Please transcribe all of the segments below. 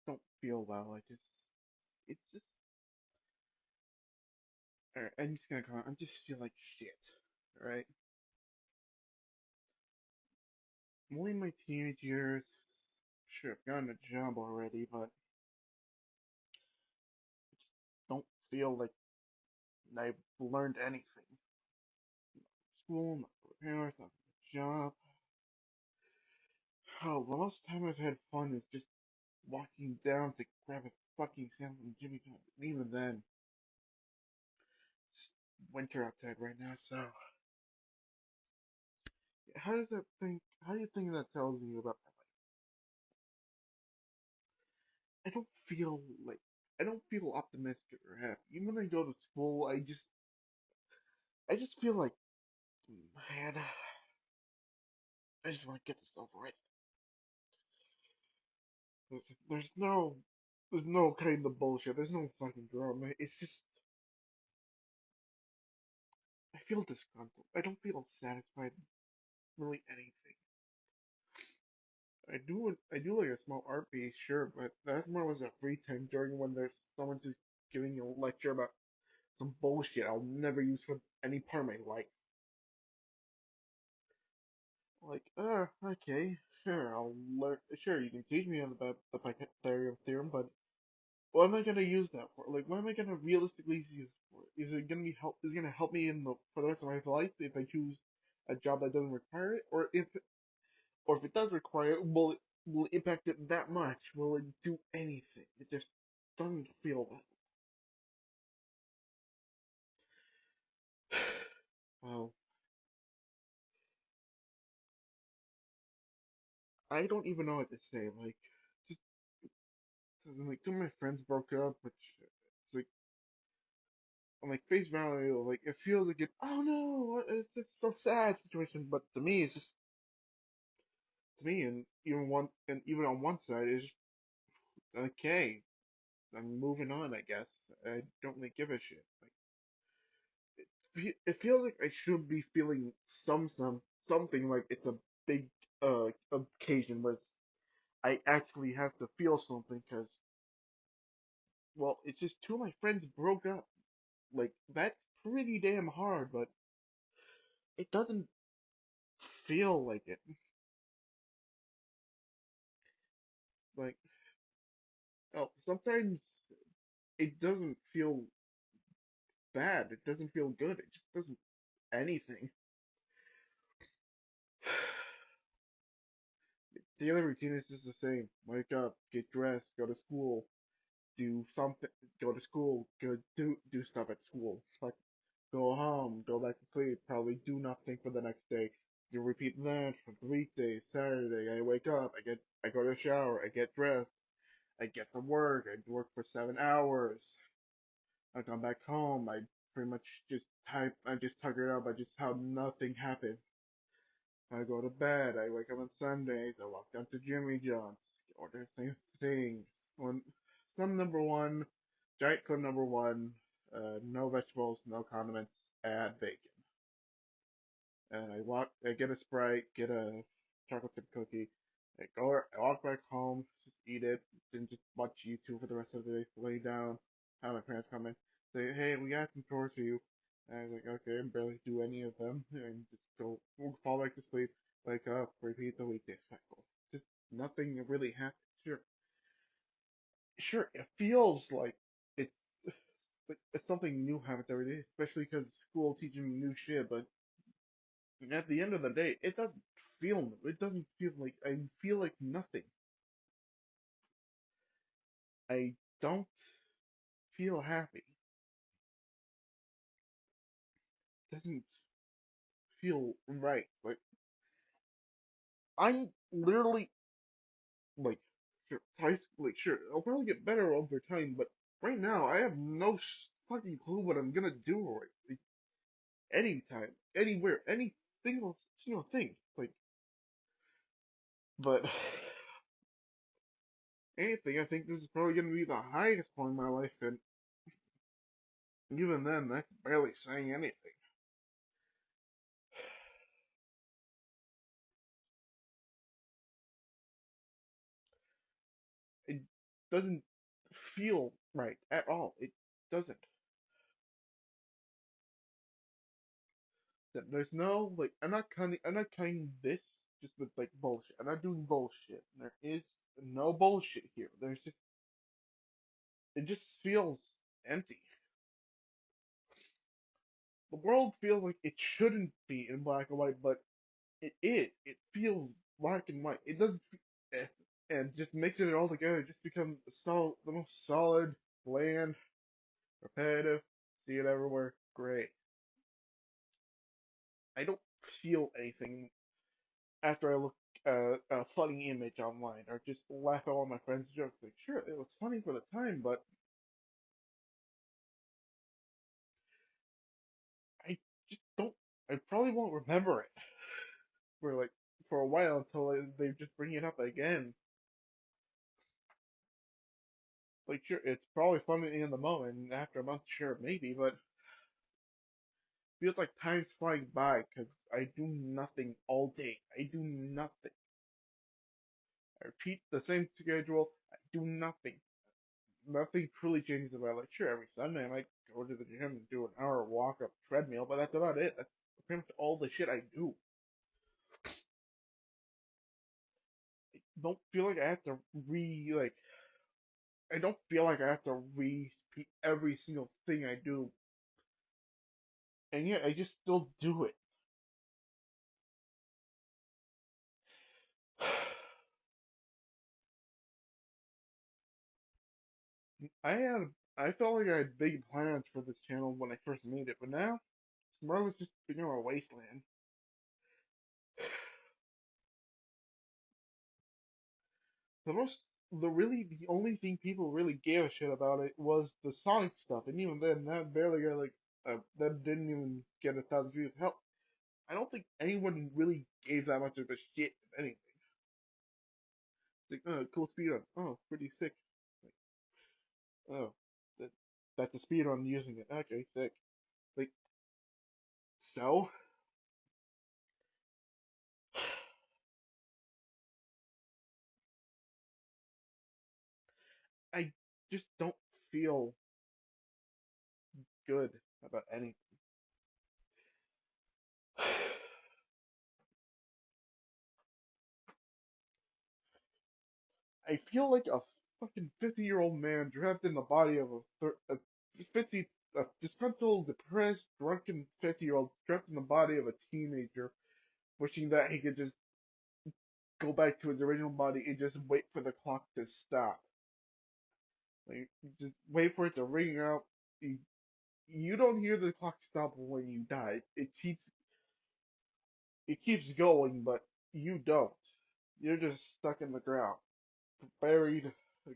don't feel well. It's just, I'm just gonna call. I just feel like shit. All right, I'm only in my teenage years. Sure, I've gotten a job already, but don't feel like I've learned anything. School, not prepared, not a job. Oh, the most time I've had fun is just walking down to grab a fucking sandwich from Jimmy John's. And even then, it's winter outside right now, so how do you think that tells you about my life? I don't feel like, I don't feel optimistic or happy. Even when I go to school, I just feel like, man, I just want to get this over with. There's, there's no, there's no kind of bullshit. There's no fucking drama. It's just, I feel disgruntled. I don't feel satisfied in really anything. I do like a small art piece, sure, but that's more or less a free time during when there's someone just giving you a lecture about some bullshit I'll never use for any part of my life. Like, okay, sure, I'll learn. Sure, you can teach me about the Pythagorean theorem, but what am I gonna use that for? Like, what am I gonna realistically use it for? Is it gonna be help? Is it gonna help me in the for the rest of my life if I choose a job that doesn't require it, or if it does require it, will it impact it that much? Will it do anything? It just doesn't feel that. Well, I don't even know what to say. Like, just like two of my friends broke up, which it's like on like face value, like it feels like it. Oh no, it's just so sad situation. But to me, it's just to me, and even on one side, it's just okay. I'm moving on, I guess. I don't really give a shit. Like it feels like I should be feeling something like it's a big occasion where I actually have to feel something because well, it's just two of my friends broke up. Like that's pretty damn hard, but it doesn't feel like it. Like oh, sometimes it doesn't feel bad. It doesn't feel good. It just doesn't anything. The other routine is just the same. Wake up, get dressed, go to school, do something, go to school, do stuff at school. Like go home, go back to sleep, probably do nothing for the next day. You repeat that for the weekdays. Saturday, I wake up, I go to the shower, I get dressed, I get to work, I work for 7 hours. I come back home, I pretty much I just tuck it up, I just how nothing happened. I go to bed. I wake up on Sundays. I walk down to Jimmy John's, order the same things. One, some number one, giant slim number one, no vegetables, no condiments, add bacon. And I get a Sprite, get a chocolate chip cookie. I walk back home, just eat it, then just watch YouTube for the rest of the day, lay down, have my parents come in, say, hey, we got some chores for you. And I was like, okay, and barely do any of them, and just fall back to sleep, wake up, repeat the weekday cycle. Just nothing really happens. Sure, it feels like it's, it's something new happens every day, especially because school teaching me new shit, but at the end of the day, it doesn't feel new. It doesn't feel like I feel like nothing. I don't feel happy. It doesn't feel right. Like I'm literally like sure, like sure, I'll probably get better over time, but right now I have no fucking clue what I'm gonna do right. Like, anytime, anywhere, any single thing. Like, but anything, I think this is probably gonna be the highest point in my life, and even then, that's barely saying anything. doesn't feel right at all. It doesn't. There's no like I'm not cutting this just with like bullshit. I'm not doing bullshit. There is no bullshit here. There's just it just feels empty. The world feels like it shouldn't be in black and white, but it is. It feels black and white. It doesn't, eh, and just mixing it all together just becomes the most solid, bland, repetitive. See it everywhere. Great. I don't feel anything after I look at a funny image online or just laugh at all my friends' jokes. Like, sure, it was funny for the time, but I just don't. I probably won't remember it for like for a while until they just bring it up again. Like, sure, it's probably funny in the moment, and after a month, sure, maybe, but feels like time's flying by because I do nothing all day. I do nothing. I repeat the same schedule. I do nothing. Nothing truly changes about like sure every Sunday I might go to the gym and do an hour walk up treadmill, but that's about it. That's pretty much all the shit I do. I don't feel like I have to I don't feel like I have to repeat every single thing I do, and yet I just still do it. I felt like I had big plans for this channel when I first made it, but now it's more or less just become a wasteland. The most, the only thing people really gave a shit about it was the Sonic stuff, and even then, that barely got that didn't even get 1,000 views. Hell, I don't think anyone really gave that much of a shit of anything. It's like, oh, cool speedrun. Oh, pretty sick. Like, oh, that, that's a speedrun using it. Okay, sick. Like, so, I just don't feel good about anything. I feel like a fucking 50-year-old man trapped in the body of a 50, a disgruntled, depressed, drunken 50-year-old trapped in the body of a teenager, wishing that he could just go back to his original body and just wait for the clock to stop. Like, just wait for it to ring out. You don't hear the clock stop when you die. It keeps going, but you don't. You're just stuck in the ground, buried,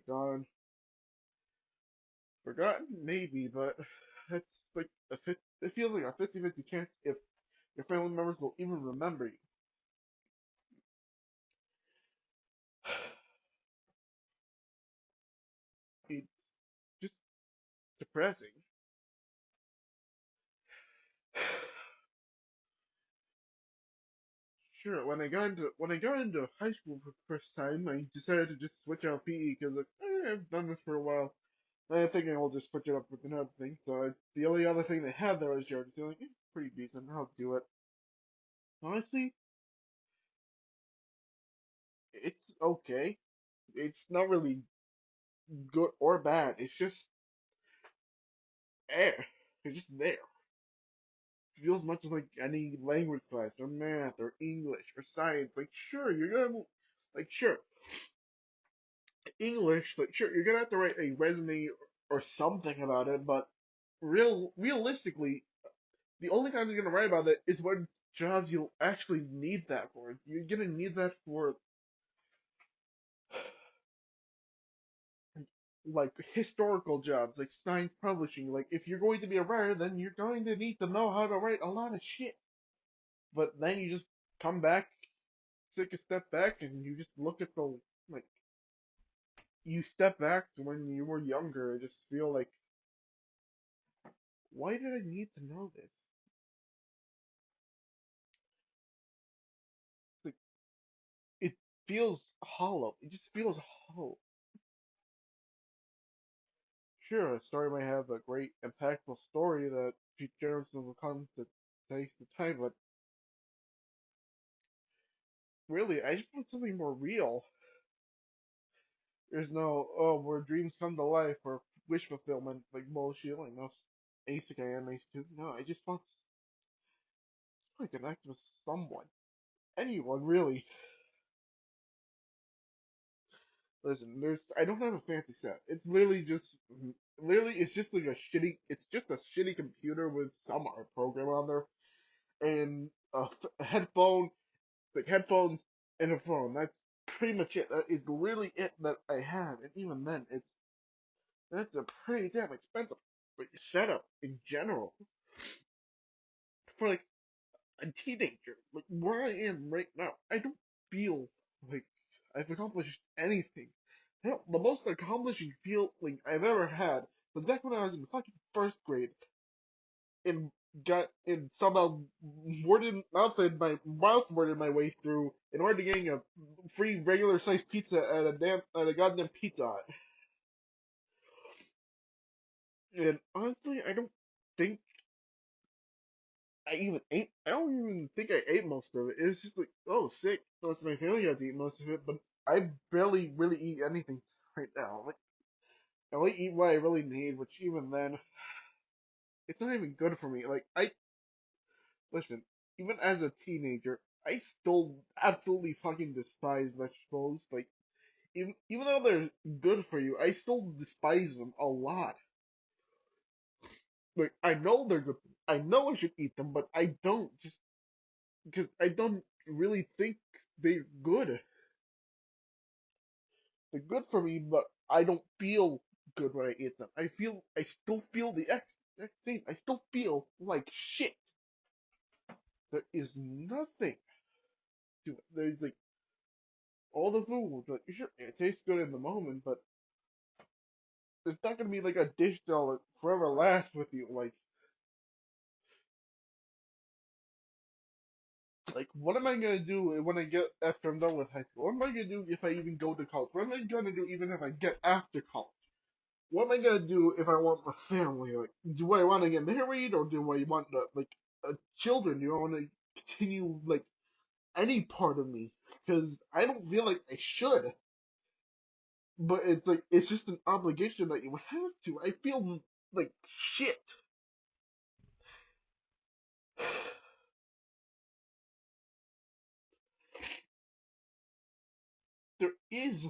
gone. Forgotten, maybe, but it's like it feels like a 50-50 chance if your family members will even remember you. It's just depressing. Sure, when I got into high school for the first time, I decided to just switch out PE because like I've done this for a while. I think I'll just switch it up with another thing. So the only other thing they had there was yard sailing. It's pretty decent. I'll do it. Honestly, it's okay. It's not really good or bad. It's just air. It's just there. Feels much like any language class or math or English or science. Like sure, you're gonna sure English. Like sure, you're gonna have to write a resume or something about it. But realistically, the only time you're gonna write about it is when jobs you'll actually need that for. You're gonna need that for like historical jobs, like science publishing. Like if you're going to be a writer, then you're going to need to know how to write a lot of shit. But then you just come back, take a step back, and you just look at the like you step back to when you were younger. I just feel like, why did I need to know this? Like, it feels hollow. It just feels hollow. sure, a story might have a great, impactful story that future generations will come to take the time, but really, I just want something more real. There's no, oh, where dreams come to life or wish fulfillment, like bullshit, like most isekai animes do. No, I just want to connect with someone. Anyone, really. Listen, I don't have a fancy set. It's literally, it's just like it's just a shitty computer with some art program on there, and a headphone, like headphones and a phone. That's pretty much it. That is literally it that I have, and even then, that's a pretty damn expensive like setup in general for like a teenager. Like where I am right now, I don't feel like I've accomplished anything. Hell, the most accomplishing feel like I've ever had was back when I was in fucking first grade and got and somehow worded my way through in order to getting a free regular sized pizza at a goddamn Pizza Hut. And honestly, I don't think I don't even think I ate most of it. It was just like, oh, sick. Most of my family got to eat most of it, but I barely really eat anything right now. Like, I only eat what I really need, which even then, it's not even good for me. Listen, even as a teenager, I still absolutely fucking despise vegetables. Like, even though they're good for you, I still despise them a lot. Like, I know they're good. I know I should eat them, but I don't just because I don't really think they're good. They're good for me, but I don't feel good when I eat them. I still feel the exact same. I still feel like shit. There is nothing to it. There's like all the food, like sure, it tastes good in the moment, but there's not gonna be like a dish that'll like, forever last with you. Like what am I gonna do when I get after I'm done with high school? What am I gonna do if I even go to college? What am I gonna do even if I get after college? What am I gonna do if I want a family? Like, do I want to get married or do I want children? Do I want to continue like any part of me? Because I don't feel like I should, but it's like it's just an obligation that you have to. I feel like shit. There is,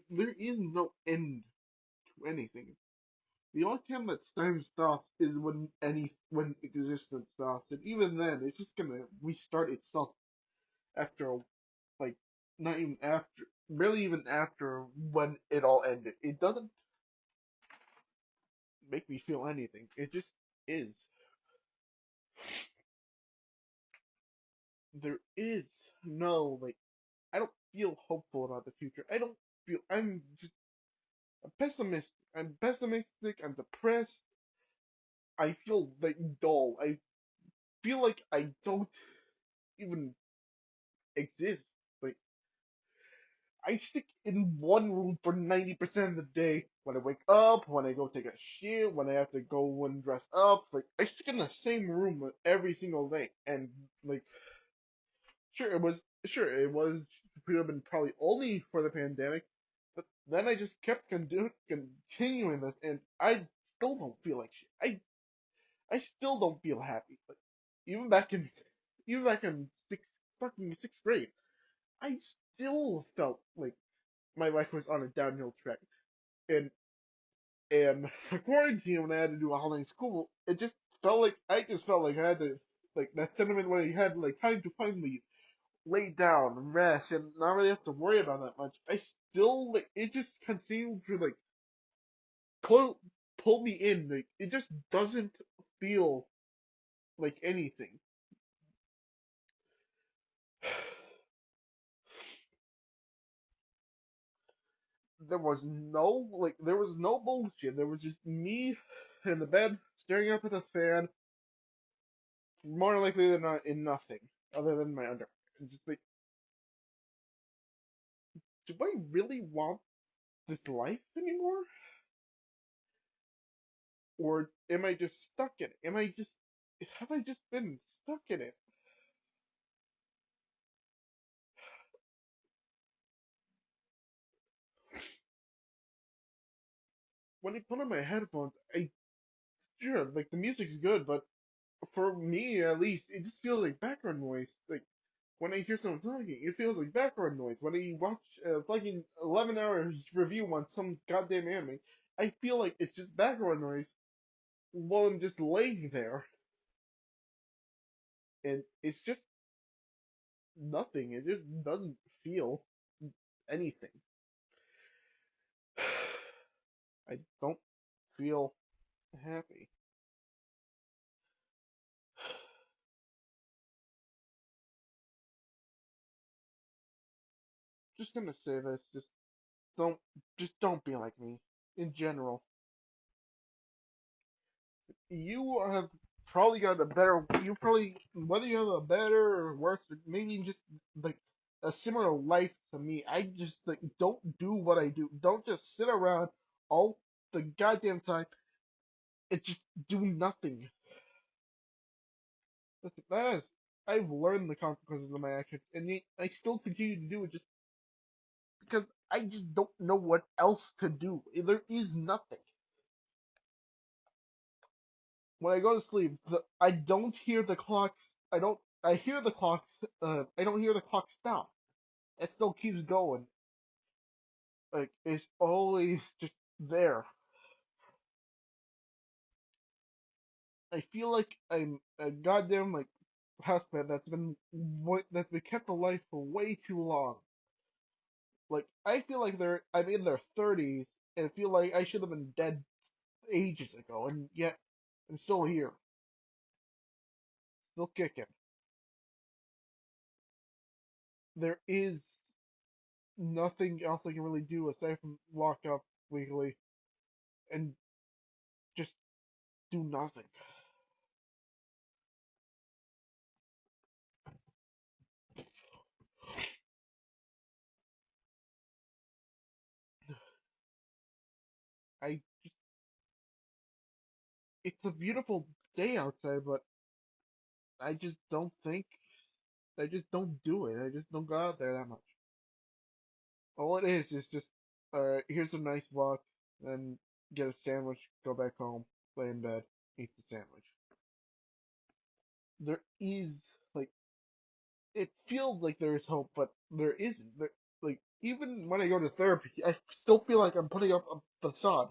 there is no end to anything. The only time that time stops is when existence stops, and even then, it's just gonna restart itself after like not even after, barely even after when it all ended. It doesn't make me feel anything. It just is. There is no like. I don't feel hopeful about the future. I don't feel. I'm pessimistic. I'm pessimistic. I'm depressed. I feel like dull. I feel like I don't even exist. Like I stick in one room for 90% of the day. When I wake up, when I go take a shit, when I have to go and dress up, like I stick in the same room every single day. And like, sure it was could have been probably only for the pandemic, but then I just kept continuing this, and I still don't feel like shit. I still don't feel happy. Like even back in even back in sixth grade, I still felt like my life was on a downhill track. And for quarantine, when I had to do online school, it just felt like I had to like that sentiment where you had like time to finally lay down and rest and not really have to worry about that much. I still like it just continued to like pull pull me in. Like it just doesn't feel like anything. There was no bullshit. There was just me in the bed staring up at the fan, more likely than not in nothing other than my underwear. And just like, do I really want this life anymore? or am I just stuck in it? Have I just been stuck in it? When I put on my headphones, sure, like the music's good, but for me at least, it just feels like background noise. Like when I hear someone talking, it feels like background noise. When I watch a fucking 11-hour review on some goddamn anime, I feel like it's just background noise while I'm just laying there, and it's just nothing. It just doesn't feel anything. I don't feel happy. Just gonna say this, don't, just don't be like me. In general, you have probably got a better, you probably, whether you have a better or worse, or maybe just like a similar life to me. I just like don't do what I do. Don't just sit around all the goddamn time and just do nothing. Listen, that is, I've learned the consequences of my actions, and yet I still continue to do it just because I just don't know what else to do. There is nothing. When I go to sleep, I don't hear the clocks. I don't. I hear the clocks. I don't hear the clock stop. It still keeps going. Like it's always just there. I feel like I'm a goddamn like husband that's been kept alive for way too long. Like I feel like I'm in their 30s and feel like I should have been dead ages ago, and yet I'm still here, still kicking. There is nothing else I can really do aside from walk up weekly and just do nothing. I It's a beautiful day outside, but I just don't think I just don't do it. I just don't go out there that much. All it is just alright, here's a nice walk, then get a sandwich, go back home, lay in bed, eat the sandwich. There is like it feels like there is hope, but there isn't. Like even when I go to therapy, I still feel like I'm putting up a facade.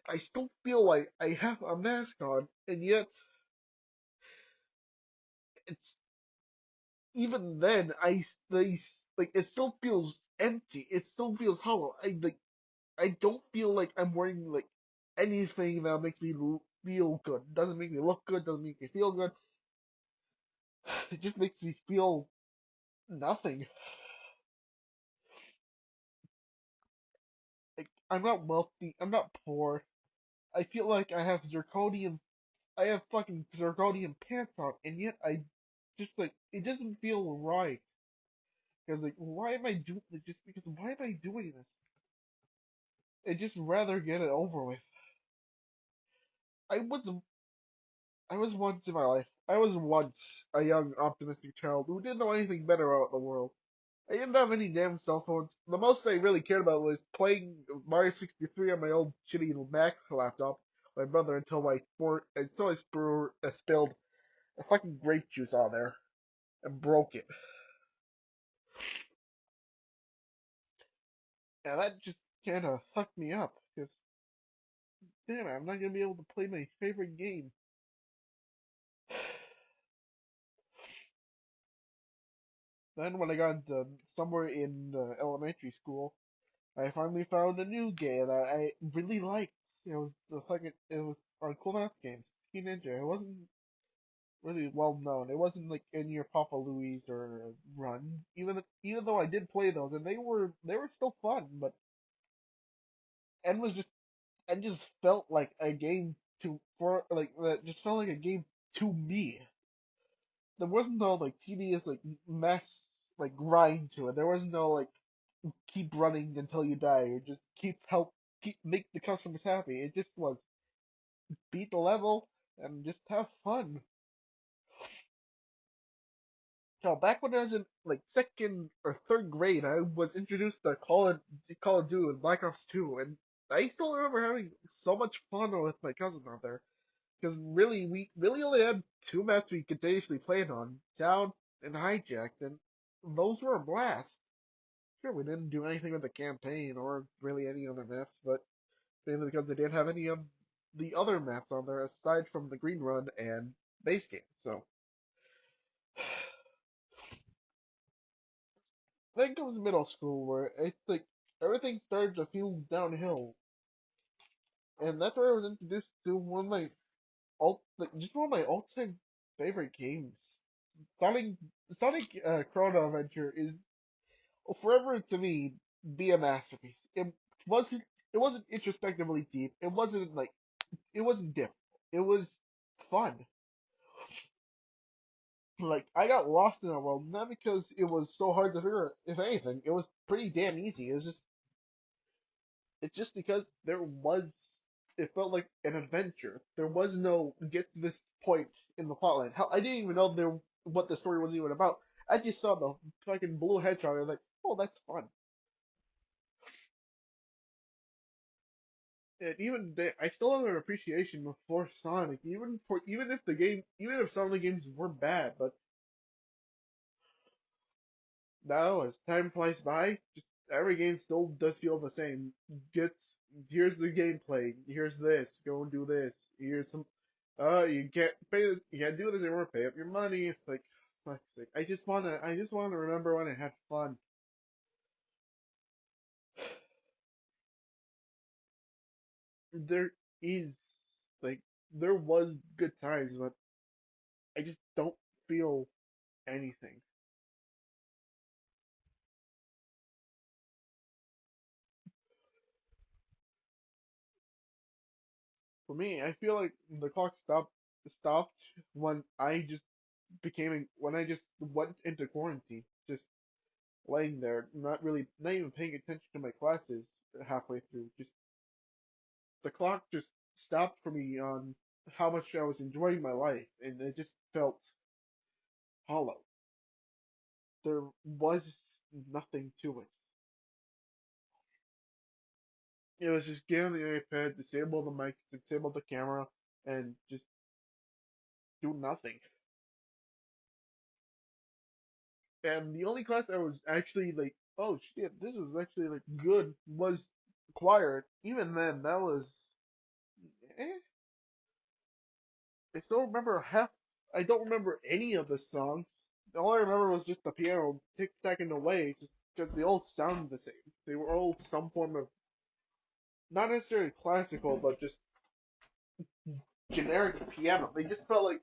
I still feel like I have a mask on, and yet it's even then like it still feels empty. It still feels hollow. I don't feel like I'm wearing like anything that makes me feel good. Doesn't make me look good. Doesn't make me feel good. It just makes me feel nothing. Like I'm not wealthy. I'm not poor. I feel like I have fucking zirconium pants on, and yet I just like it doesn't feel right. Because like, why am I doing like, just because why am I doing this? I just rather get it over with. I was I was once in my life. I was once a young, optimistic child who didn't know anything better about the world. I didn't have any damn cell phones. The most I really cared about was playing Mario 63 on my old shitty Mac laptop. My brother until I spilled a fucking grape juice on there and broke it. And that just kind of fucked me up because damn it, I'm not gonna be able to play my favorite game. Then when I got into somewhere in elementary school, I finally found a new game that I really liked. It was on Cool Math Games, Teen Ninja. It wasn't really well known. It wasn't like in your Papa Louie or Run. Even though I did play those, and they were still fun, but N was just N just felt like a game that just felt like a game to me. There wasn't no like tedious like mess like grind to it. There was no like keep running until you die or just keep make the customers happy. It just was beat the level, and just have fun. So back when I was in like second or third grade, I was introduced to Call of Duty and Black Ops 2, and I still remember having so much fun with my cousin out there. Because really, we really only had two maps we continuously played on, Town and Hijacked, and those were a blast. Sure, we didn't do anything with the campaign or really any other maps, but mainly because they didn't have any of the other maps on there aside from the Green Run and base game. So I think it was middle school where it's like everything started to feel downhill, and that's where I was introduced to one of my just one of my all-time favorite games. Sonic Sonic Chrono Adventure is will forever to me be a masterpiece. Wasn't it wasn't introspectively deep. It wasn't difficult. It was fun. Like I got lost in a world not because it was so hard to figure out. If anything, it was pretty damn easy. It's just because it felt like an adventure. There was no get to this point in the plotline. Hell, I didn't even know what the story was even about. I just saw the fucking blue hedgehog. I was like, oh, that's fun. And I still have an appreciation for Sonic, even if some of the games were bad. But now, as time flies by, just every game still does feel the same. Gets Here's the gameplay. Here's this. Go and do this. Here's some. You can't pay this. You can't do this anymore. Pay up your money. It's like, fuck's sake. I just wanna remember when I had fun. There is like there was good times, but I just don't feel anything. For me, I feel like the clock stopped when when I just went into quarantine, just laying there, not even paying attention to my classes halfway through. Just the clock just stopped for me on how much I was enjoying my life, and it just felt hollow. There was nothing to it. It was just get on the iPad, disable the mic, disable the camera, and just do nothing. And the only class I was actually like, oh shit, this was actually like good was choir. Even then, that was, eh. I still remember I don't remember any of the songs. All I remember was just the piano tick tacking away, just because they all sounded the same. They were all some form of, not necessarily classical, but just generic piano. They just felt like,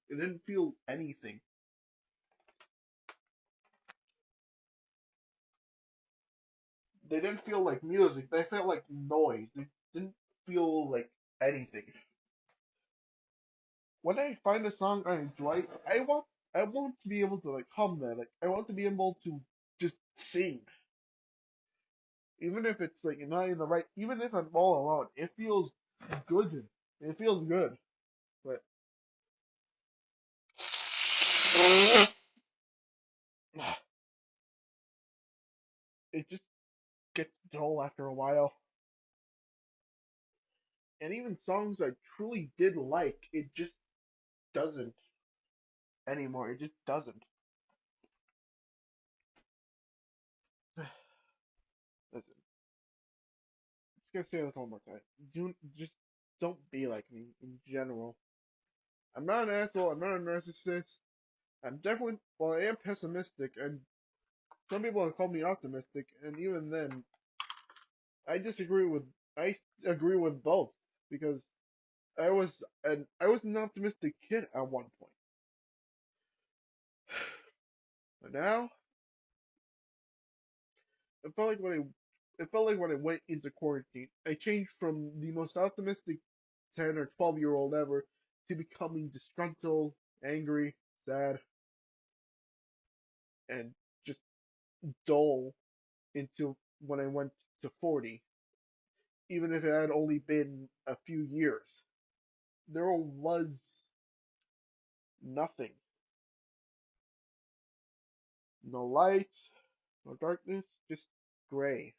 it didn't feel anything. They didn't feel like music. They felt like noise. They didn't feel like anything. When I find a song I enjoy, I want to be able to like hum that. Like I want to be able to just sing, even if it's like not in the right. Even if I'm all alone, it feels good. It feels good, but it just gets dull after a while. And even songs I truly did like, it just doesn't anymore. It just doesn't. Listen, just gonna say this one more time. Do just don't be like me in general. I'm not an asshole. I'm not a narcissist. I'm definitely, well, I am pessimistic, and some people have called me optimistic, and even then, I disagree with, I agree with both, because I was an optimistic kid at one point. But now, it felt like it felt like when I went into quarantine, I changed from the most optimistic 10 or 12-year-old ever to becoming disgruntled, angry, sad, and just dull until when I went to 40. even if it had only been a few years. There was nothing. No light, no darkness, just gray.